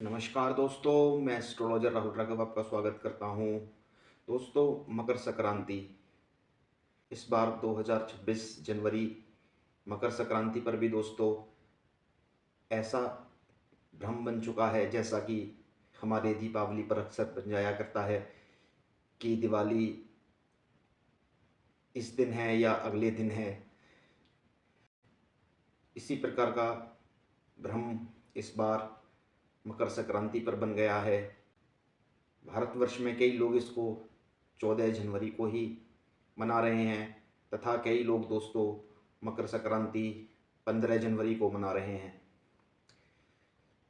नमस्कार दोस्तों, मैं एस्ट्रोलॉजर राहुल राघव आपका स्वागत करता हूं। दोस्तों, मकर संक्रांति इस बार 2026 जनवरी मकर संक्रांति पर भी दोस्तों ऐसा भ्रम बन चुका है, जैसा कि हमारे दीपावली पर अक्सर बन जाया करता है कि दिवाली इस दिन है या अगले दिन है। इसी प्रकार का भ्रम इस बार मकर संक्रांति पर बन गया है। भारतवर्ष में कई लोग इसको 14 जनवरी को ही मना रहे हैं तथा कई लोग दोस्तों मकर संक्रांति 15 जनवरी को मना रहे हैं।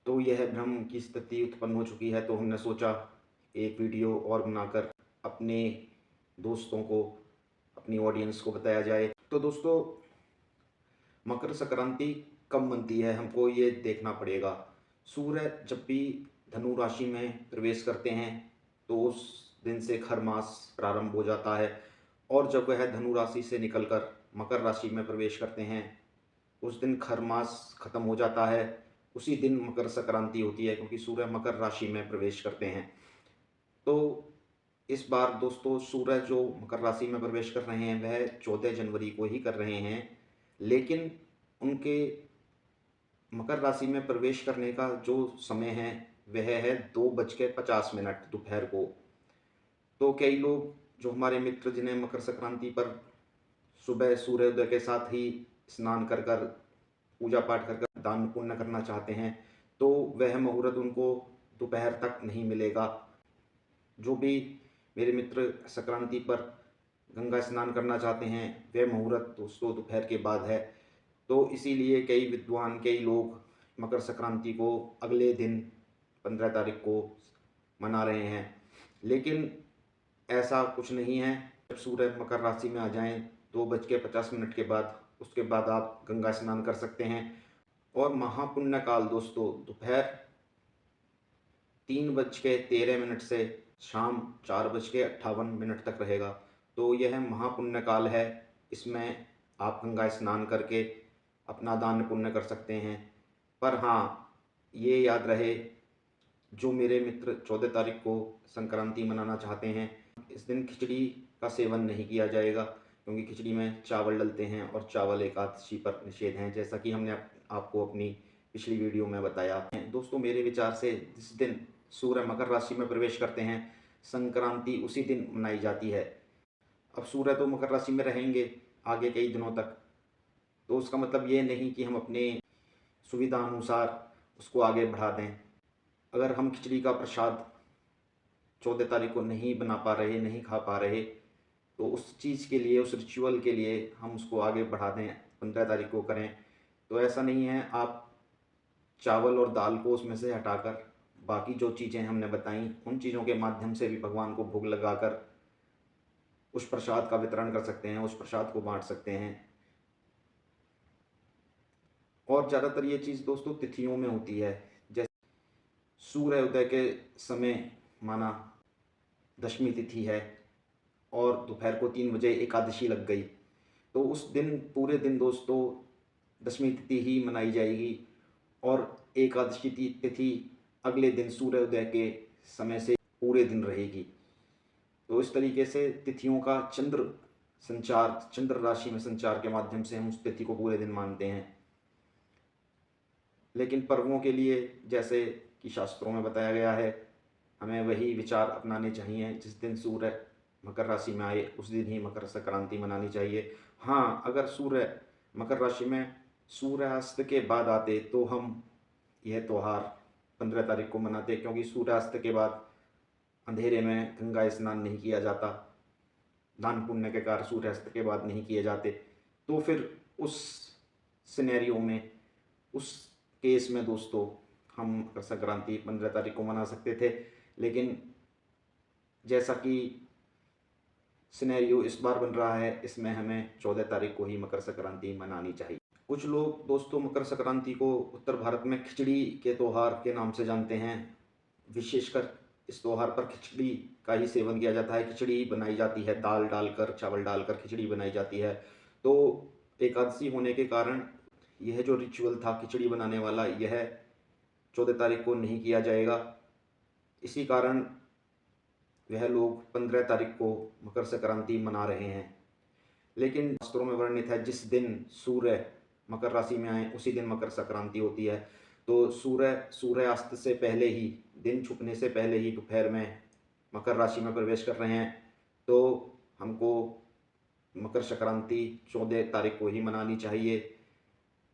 तो यह भ्रम की स्थिति उत्पन्न हो चुकी है, तो हमने सोचा एक वीडियो और बनाकर अपने दोस्तों को, अपनी ऑडियंस को बताया जाए। तो दोस्तों, मकर संक्रांति कब बनती है हमको ये देखना पड़ेगा। सूर्य जब भी धनु राशि में प्रवेश करते हैं तो उस दिन से खर मास प्रारंभ हो जाता है, और जब वह धनु राशि से निकलकर मकर राशि में प्रवेश करते हैं उस दिन खर मास खत्म हो जाता है। उसी दिन मकर संक्रांति होती है, क्योंकि सूर्य मकर राशि में प्रवेश करते हैं। तो इस बार दोस्तों सूर्य जो मकर राशि में प्रवेश कर रहे हैं वह 14 जनवरी को ही कर रहे हैं, लेकिन उनके मकर राशि में प्रवेश करने का जो समय है वह है 2:50 दोपहर को। तो कई लोग जो हमारे मित्र जिन्हें मकर संक्रांति पर सुबह सूर्योदय के साथ ही स्नान कर कर पूजा पाठ कर कर दान पुण्य करना चाहते हैं, तो वह मुहूर्त उनको दोपहर तक नहीं मिलेगा। जो भी मेरे मित्र संक्रांति पर गंगा स्नान करना चाहते हैं वह मुहूर्त दोस्तों दोपहर के बाद है। तो इसीलिए कई विद्वान, कई लोग मकर संक्रांति को अगले दिन 15 तारीख को मना रहे हैं, लेकिन ऐसा कुछ नहीं है। जब सूर्य मकर राशि में आ जाएं 2:50 के बाद, उसके बाद आप गंगा स्नान कर सकते हैं। और महापुण्य काल दोस्तों दोपहर 3:13 से शाम 4:58 तक रहेगा। तो यह महापुण्य काल है, इसमें आप गंगा स्नान करके अपना दान पुण्य कर सकते हैं। पर हाँ, ये याद रहे, जो मेरे मित्र 14 तारीख को संक्रांति मनाना चाहते हैं, इस दिन खिचड़ी का सेवन नहीं किया जाएगा, क्योंकि खिचड़ी में चावल डलते हैं और चावल एकादशी पर निषेध हैं, जैसा कि हमने आपको अपनी पिछली वीडियो में बताया है। दोस्तों, मेरे विचार से जिस दिन सूर्य मकर राशि में प्रवेश करते हैं संक्रांति उसी दिन मनाई जाती है। अब सूर्य तो मकर राशि में रहेंगे आगे कई दिनों तक, तो उसका मतलब ये नहीं कि हम अपने सुविधा अनुसार उसको आगे बढ़ा दें। अगर हम खिचड़ी का प्रसाद 14 तारीख को नहीं बना पा रहे, नहीं खा पा रहे, तो उस चीज़ के लिए, उस रिचुअल के लिए हम उसको आगे बढ़ा दें, 15 तारीख को करें। तो ऐसा नहीं है। आप चावल और दाल को उसमें से हटाकर बाकी जो चीज़ें हमने बताई उन चीज़ों के माध्यम से भी भगवान को भोग लगाकर उस प्रसाद का वितरण कर सकते हैं, उस प्रसाद को बांट सकते हैं। और ज़्यादातर ये चीज़ दोस्तों तिथियों में होती है। जैसे सूर्योदय के समय माना दशमी तिथि है और दोपहर को 3 बजे एकादशी लग गई, तो उस दिन पूरे दिन दोस्तों दशमी तिथि ही मनाई जाएगी और एकादशी तिथि अगले दिन सूर्योदय के समय से पूरे दिन रहेगी। तो इस तरीके से तिथियों का चंद्र राशि में संचार के माध्यम से हम उस तिथि को पूरे दिन मानते हैं। लेकिन पर्वों के लिए जैसे कि शास्त्रों में बताया गया है, हमें वही विचार अपनाने चाहिए। जिस दिन सूर्य मकर राशि में आए उस दिन ही मकर संक्रांति मनानी चाहिए। हाँ, अगर सूर्य मकर राशि में सूर्यास्त के बाद आते तो हम यह त्यौहार 15 तारीख को मनाते, क्योंकि सूर्यास्त के बाद अंधेरे में गंगा स्नान नहीं किया जाता, दान पुण्य के कार्य सूर्यास्त के बाद नहीं किए जाते। तो फिर उस सिनेरियो में, उस केस में दोस्तों हम मकर संक्रांति 15 तारीख को मना सकते थे, लेकिन जैसा कि सिनेरियो इस बार बन रहा है, इसमें हमें 14 तारीख को ही मकर संक्रांति मनानी चाहिए। कुछ लोग दोस्तों मकर संक्रांति को उत्तर भारत में खिचड़ी के त्यौहार के नाम से जानते हैं। विशेषकर इस त्यौहार पर खिचड़ी का ही सेवन किया जाता है। खिचड़ी बनाई जाती है, दाल डालकर, चावल डालकर खिचड़ी बनाई जाती है। तो एकादशी होने के कारण यह जो रिचुअल था खिचड़ी बनाने वाला, यह 14 तारीख को नहीं किया जाएगा। इसी कारण वह लोग 15 तारीख को मकर संक्रांति मना रहे हैं। लेकिन शास्त्रों में वर्णित है जिस दिन सूर्य मकर राशि में आए उसी दिन मकर संक्रांति होती है। तो सूर्यास्त से पहले ही, दिन छुपने से पहले ही दोपहर में मकर राशि में प्रवेश कर रहे हैं। तो हमको मकर संक्रांति 14 तारीख को ही मनानी चाहिए।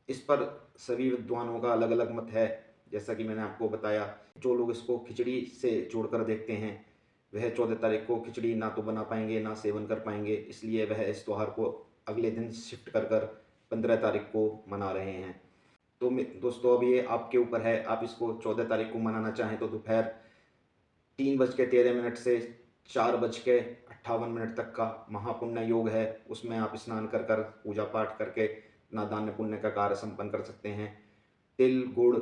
इस पर सभी विद्वानों का अलग अलग मत है। जैसा कि मैंने आपको बताया, जो लोग इसको खिचड़ी से जोड़कर देखते हैं वह 14 तारीख को खिचड़ी ना तो बना पाएंगे ना सेवन कर पाएंगे, इसलिए वह इस त्यौहार को अगले दिन शिफ्ट कर 15 तारीख को मना रहे हैं। तो दोस्तों अब ये आपके ऊपर है, आप इसको 14 तारीख को मनाना चाहें तो दोपहर 3:13 से 4:58 तक का महापुण्य योग है, उसमें आप स्नान कर पूजा पाठ करके अपना दान पुण्य का कार्य संपन्न कर सकते हैं। तिल, गुड़,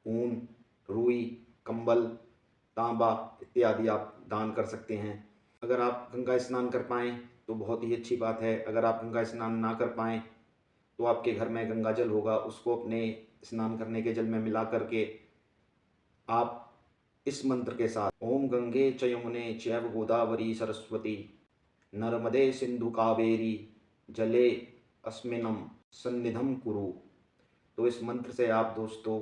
ऊन, रुई, कंबल, तांबा इत्यादि आप दान कर सकते हैं। अगर आप गंगा स्नान कर पाएँ तो बहुत ही अच्छी बात है। अगर आप गंगा स्नान ना कर पाएँ तो आपके घर में गंगा जल होगा, उसको अपने स्नान करने के जल में मिला करके आप इस मंत्र के साथ ओम गंगे च यमुने चैव गोदावरी सरस्वती नर्मदे सिंधु कावेरी जले अस्मिनम सन्निधम कुरु। तो इस मंत्र से आप दोस्तों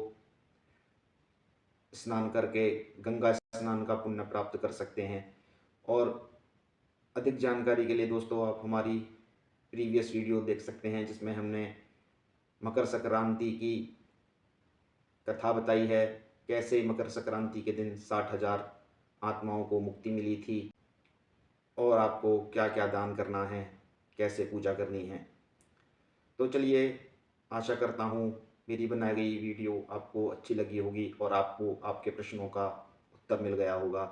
स्नान करके गंगा स्नान का पुण्य प्राप्त कर सकते हैं। और अधिक जानकारी के लिए दोस्तों आप हमारी प्रीवियस वीडियो देख सकते हैं जिसमें हमने मकर संक्रांति की कथा बताई है, कैसे मकर संक्रांति के दिन 60,000 आत्माओं को मुक्ति मिली थी और आपको क्या क्या दान करना है, कैसे पूजा करनी है। तो चलिए, आशा करता हूँ मेरी बनाई गई वीडियो आपको अच्छी लगी होगी और आपको आपके प्रश्नों का उत्तर मिल गया होगा।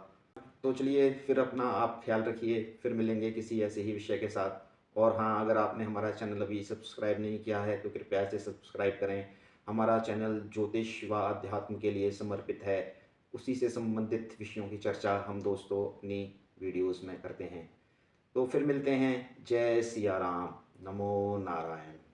तो चलिए फिर अपना आप ख्याल रखिए, फिर मिलेंगे किसी ऐसे ही विषय के साथ। और हाँ, अगर आपने हमारा चैनल अभी सब्सक्राइब नहीं किया है तो कृपया से सब्सक्राइब करें। हमारा चैनल ज्योतिष व अध्यात्म के लिए समर्पित है, उसी से संबंधित विषयों की चर्चा हम दोस्तों अपनी वीडियोस में करते हैं। तो फिर मिलते हैं। जय सिया राम, नमो नारायण।